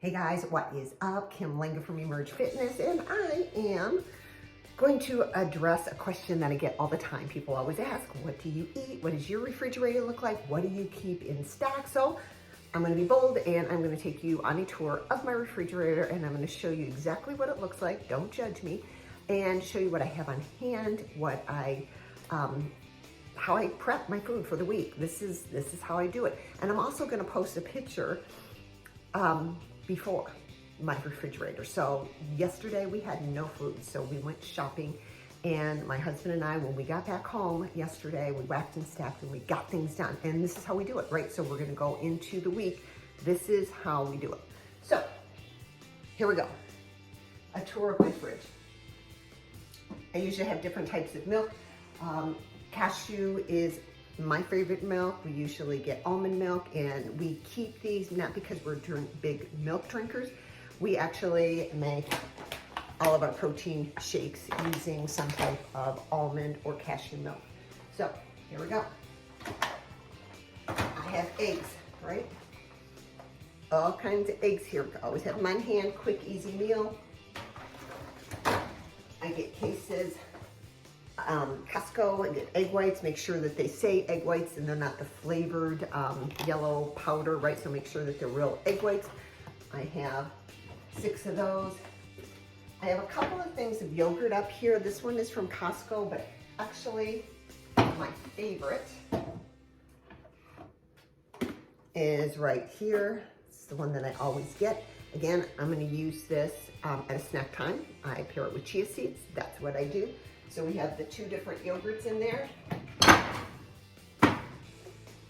Hey guys, what is up? Kim Lenga from Emerge Fitness, and I am going to address a question that I get all the time. People always ask, what do you eat? What does your refrigerator look like? What do you keep in stock? So I'm going to be bold and I'm going to take you on a tour of my refrigerator, and I'm going to show you exactly what it looks like. Don't judge me, and show you what I have on hand, what how I prep my food for the week. This is how I do it. And I'm also going to post a picture before my refrigerator. So yesterday we had no food, so we went shopping, and my husband and I, when we got back home yesterday, we whacked and stacked and we got things done. And this is how we do it, right? So we're gonna go into the week. This is how we do it. So here we go. A tour of my fridge. I usually have different types of milk. Cashew is my favorite milk. We usually get almond milk, and we keep these not because we're big milk drinkers. We actually make all of our protein shakes using some type of almond or cashew milk. So here we go. I have eggs, right? All kinds of eggs here. I always have them on hand, quick, easy meal. I get cases. Costco, I get egg whites, make sure that they say egg whites and they're not the flavored yellow powder, right? So make sure that they're real egg whites. I have 6 of those. I have a couple of things of yogurt up here. This one is from Costco, but actually my favorite is right here. It's the one that I always get. Again, I'm gonna use this at a snack time. I pair it with chia seeds. That's what I do. So we have the 2 different yogurts in there.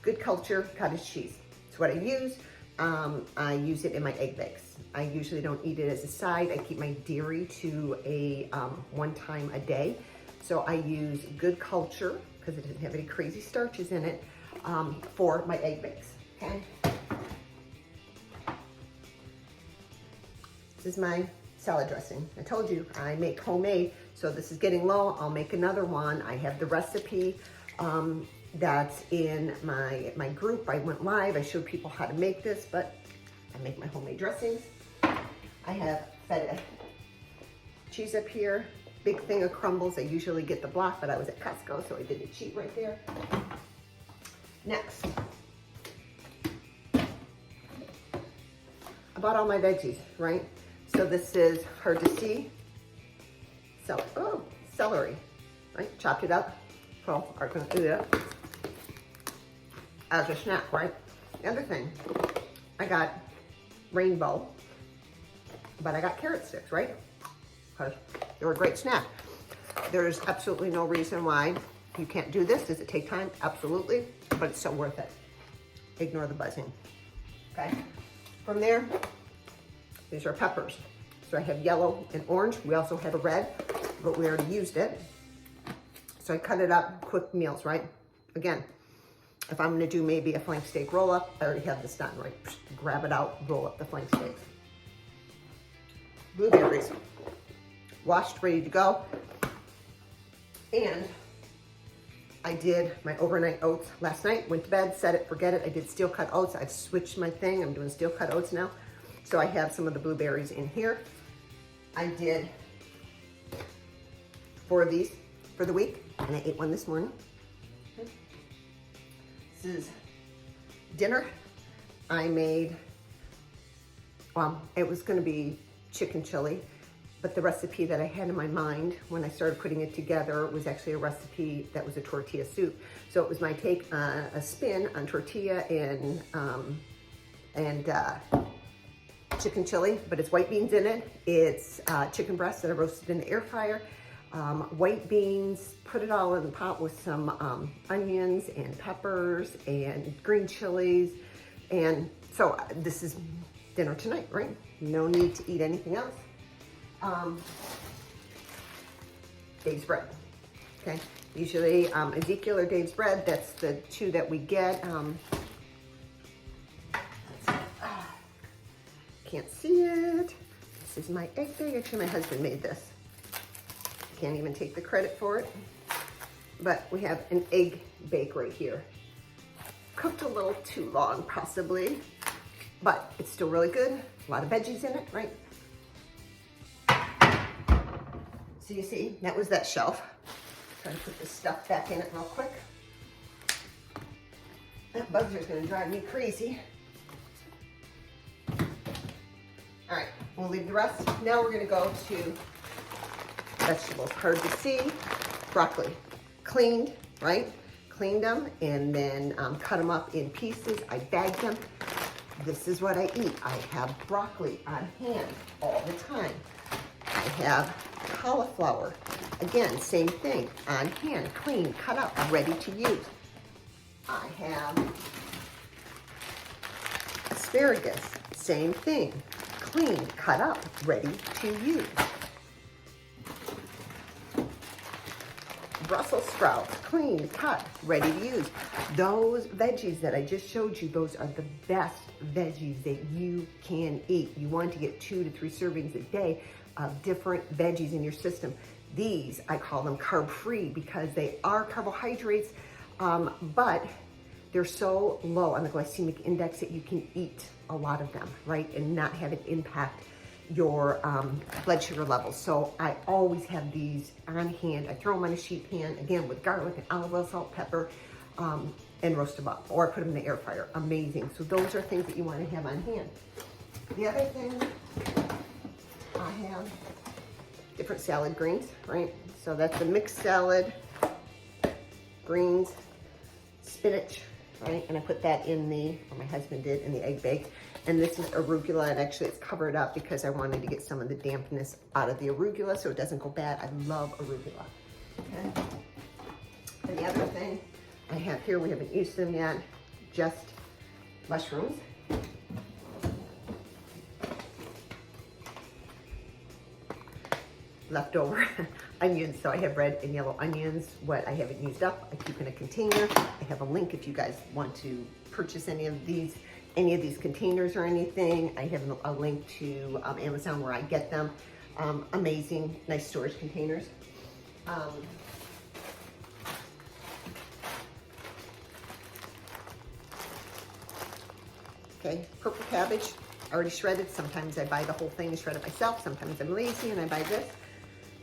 Good Culture cottage cheese. It's what I use. I use it in my egg bakes. I usually don't eat it as a side. I keep my dairy to a 1 time a day. So I use Good Culture, because it doesn't have any crazy starches in it, for my egg bakes, okay? This is my salad dressing. I told you I make homemade, so this is getting low. I'll make another one. I have the recipe that's in my group. I went live. I showed people how to make this, but I make my homemade dressings. I have feta cheese up here. Big thing of crumbles. I usually get the block, but I was at Costco, so I didn't cheat right there. Next, I bought all my veggies, right? So this is hard to see. Celery, right? Chopped it up. So I'm gonna do that as a snack, right? The other thing, I got rainbow, but I got carrot sticks, right? Because they're a great snack. There's absolutely no reason why you can't do this. Does it take time? Absolutely, but it's so worth it. Ignore the buzzing, okay? From there, these are peppers. So I have yellow and orange. We also have a red, but we already used it. So I cut it up, quick meals, right? Again, if I'm gonna do maybe a flank steak roll up, I already have this done, right? Grab it out, roll up the flank steaks. Blueberries, washed, ready to go. And I did my overnight oats last night, went to bed, set it, forget it. I did steel cut oats. I've switched my thing. I'm doing steel cut oats now. So I have some of the blueberries in here. I did 4 of these for the week, and I ate one this morning. This is dinner. I made, well, it was gonna be chicken chili, but the recipe that I had in my mind when I started putting it together was actually a recipe that was a tortilla soup. So it was my take on a spin on tortilla and chicken chili, but it's white beans in it. It's chicken breast that I roasted in the air fryer. White beans, put it all in the pot with some onions and peppers and green chilies. And so this is dinner tonight, right? No need to eat anything else. Dave's bread, okay? Usually Ezekiel or Dave's bread, that's the 2 that we get. Can't see it. This is my egg bake. Actually, my husband made this. Can't even take the credit for it. But we have an egg bake right here. Cooked a little too long, possibly, but it's still really good. A lot of veggies in it, right? So you see, that was that shelf. Try to put this stuff back in it real quick. That buzzer's gonna drive me crazy. All right, we'll leave the rest. Now we're gonna go to vegetables. Hard to see. Broccoli, cleaned, right? Cleaned them and then cut them up in pieces. I bagged them. This is what I eat. I have broccoli on hand all the time. I have cauliflower. Again, same thing, on hand, clean, cut up, ready to use. I have asparagus, same thing, clean, cut up, ready to use. Brussels sprouts, clean, cut, ready to use. Those veggies that I just showed you, those are the best veggies that you can eat. You want to get 2 to 3 servings a day of different veggies in your system. These, I call them carb-free because they are carbohydrates, but they're so low on the glycemic index that you can eat a lot of them, right? And not have it impact your blood sugar levels. So I always have these on hand. I throw them on a sheet pan, again, with garlic and olive oil, salt, pepper, and roast them up. Or I put them in the air fryer. Amazing. So those are things that you want to have on hand. The other thing, I have different salad greens, right? So that's a mixed salad, greens, spinach, right? And I put that in the, or my husband did, in the egg baked. And this is arugula, and actually it's covered up because I wanted to get some of the dampness out of the arugula so it doesn't go bad. I love arugula, okay? And the other thing I have here, we haven't used them yet, just mushrooms. Leftover onions. So I have red and yellow onions. What I haven't used up, I keep in a container. I have a link if you guys want to purchase any of these containers or anything. I have a link to Amazon where I get them. Amazing, nice storage containers. Okay, purple cabbage, already shredded. Sometimes I buy the whole thing and shred it myself. Sometimes I'm lazy and I buy this.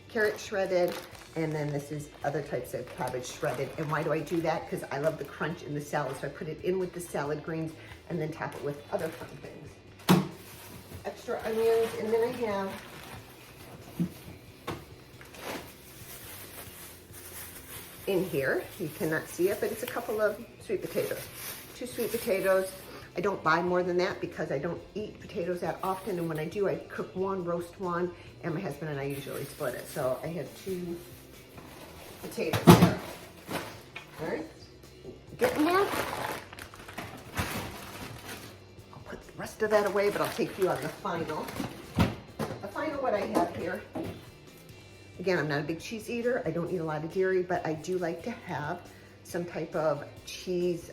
Carrot shredded, and then this is other types of cabbage shredded. And why do I do that? Because I love the crunch in the salad. So I put it in with the salad greens and then top it with other fun things. Extra onions, and then I have in here, you cannot see it, but it's a couple of sweet potatoes. 2 sweet potatoes. I don't buy more than that because I don't eat potatoes that often, and when I do, I cook one, roast one, and my husband and I usually split it. So I have 2 potatoes here. All right, getting there. I'll put the rest of that away, but I'll take you on the final. The final, what I have here, again, I'm not a big cheese eater. I don't eat a lot of dairy, but I do like to have some type of cheese,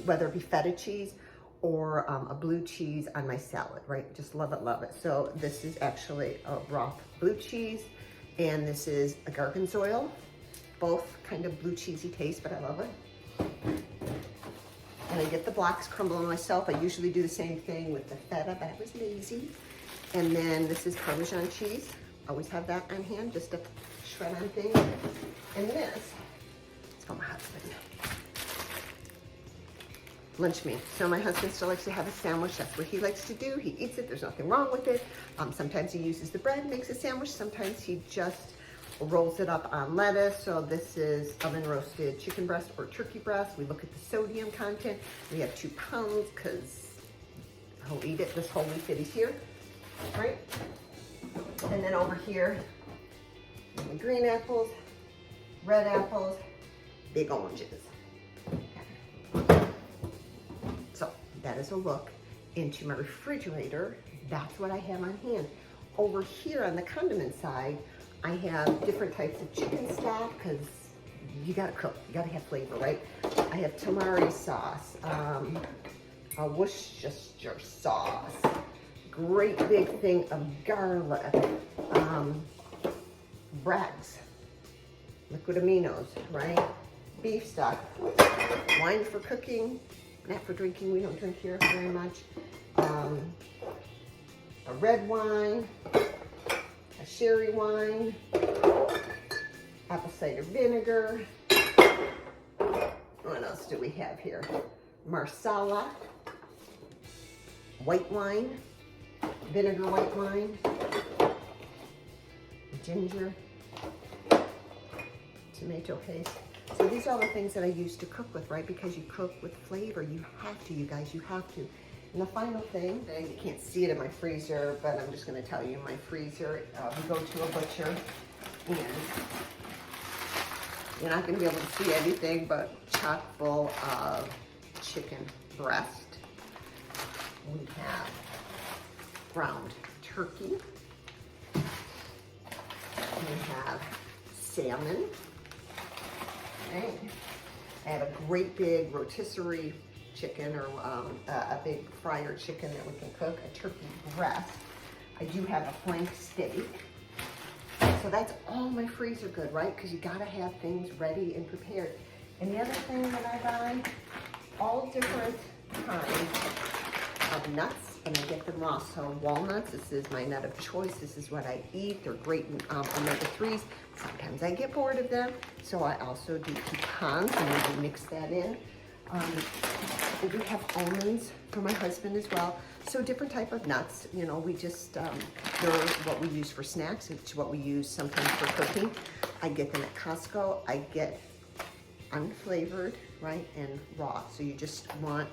whether it be feta cheese or a blue cheese on my salad, right? Just love it, love it. So this is actually a raw blue cheese, and this is a gargonzoil. Both kind of blue cheesy taste, but I love it. And I get the blocks, crumble them myself. I usually do the same thing with the feta, but I was lazy. And then this is Parmesan cheese. Always have that on hand, just to shred on things. And this, it's for my husband. Lunch meat. So my husband still likes to have a sandwich. That's what he likes to do. He eats it. There's nothing wrong with it. Sometimes he uses the bread, makes a sandwich. Sometimes he just rolls it up on lettuce. So this is oven roasted chicken breast or turkey breast. We look at the sodium content. We have 2 pounds because he'll eat it this whole week that he's here, right? And then over here, the green apples, red apples, big oranges. So that is a look into my refrigerator. That's what I have on hand. Over here on the condiment side, I have different types of chicken stock because you gotta cook, you gotta have flavor, right? I have tamari sauce, a Worcestershire sauce, great big thing of garlic, Bragg's, liquid aminos, right? Beef stock, wine for cooking, not for drinking. We don't drink here very much. a red wine, a sherry wine, apple cider vinegar. What else do we have here? Marsala, white wine, vinegar white wine, ginger, tomato paste. So these are all the things that I use to cook with, right? Because you cook with flavor. You have to, you guys, you have to. And the final thing, you can't see it in my freezer, but I'm just gonna tell you, in my freezer, we go to a butcher and you're not gonna be able to see anything but chock full of chicken breast. We have ground turkey. We have salmon. Okay. I have a great big rotisserie chicken, or a big fryer chicken that we can cook, a turkey breast. I do have a flank steak. So that's all my freezer good, right? Because you gotta have things ready and prepared. And the other thing that I buy, all different kinds of nuts, and I get them raw. So walnuts, this is my nut of choice. This is what I eat. They're great in omega-3s. Sometimes I get bored of them, so I also do pecans, and maybe mix that in. I do have almonds for my husband as well. So different type of nuts, you know, we just, they're what we use for snacks. It's what we use sometimes for cooking. I get them at Costco. I get unflavored, right, and raw. So you just want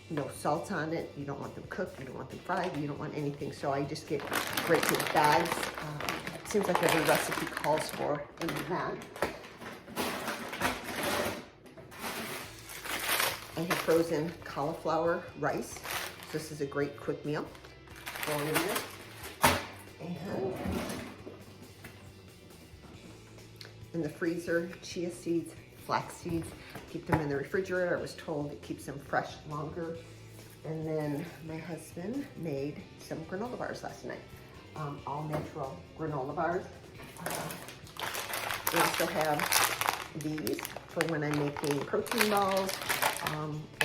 no salt on it. You don't want them cooked. You don't want them fried. You don't want anything. So I just get great big bags. Seems like every recipe calls for in the bag. I have frozen cauliflower rice. So this is a great quick meal. Going in there. And in the freezer, chia seeds, flax seeds. Keep them in the refrigerator. I was told it keeps them fresh longer. And then my husband made some granola bars last night. All natural granola bars. We also have these for when I'm making protein balls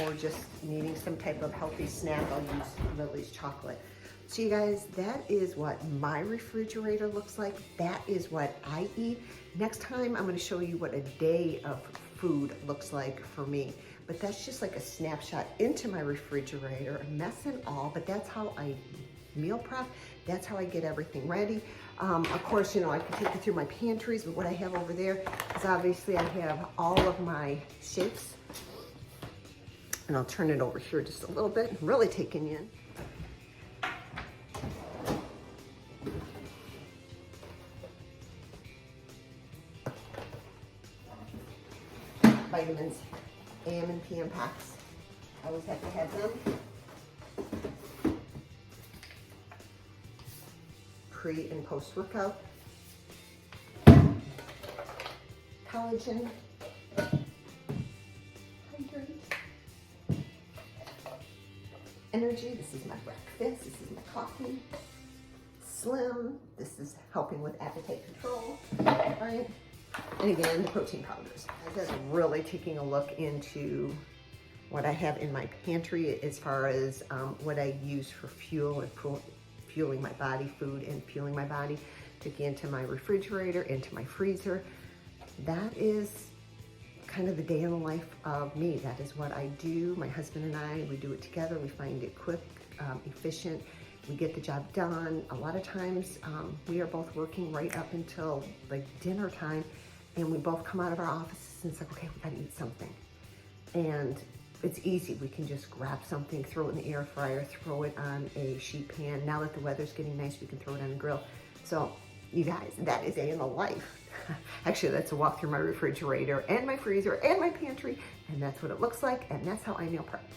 or just needing some type of healthy snack. I'll use Lily's chocolate. So you guys, that is what my refrigerator looks like. That is what I eat. Next time, I'm gonna show you what a day of food looks like for me. But that's just like a snapshot into my refrigerator, a mess and all, but that's how I meal prep. That's how I get everything ready. Of course, you know, I can take you through my pantries, but what I have over there is obviously I have all of my shakes. And I'll turn it over here just a little bit, really taking you in. Vitamins, AM and PM packs. I always have to have them. Pre and post workout. Collagen. Hydrate. Energy. This is my breakfast. This is my coffee. Slim. This is helping with appetite control. Right? And again, the protein powders. That's really taking a look into what I have in my pantry as far as what I use for fuel and fueling my body, food and fueling my body. Took into my refrigerator, into my freezer. That is kind of the day in the life of me. That is what I do. My husband and I, we do it together. We find it quick, efficient. We get the job done. A lot of times we are both working right up until like dinner time, and we both come out of our offices and it's like, okay, we gotta eat something. And it's easy. We can just grab something, throw it in the air fryer, throw it on a sheet pan. Now that the weather's getting nice, we can throw it on the grill. So you guys, that is day in the life. Actually, that's a walk through my refrigerator and my freezer and my pantry, and that's what it looks like, and that's how I meal prep.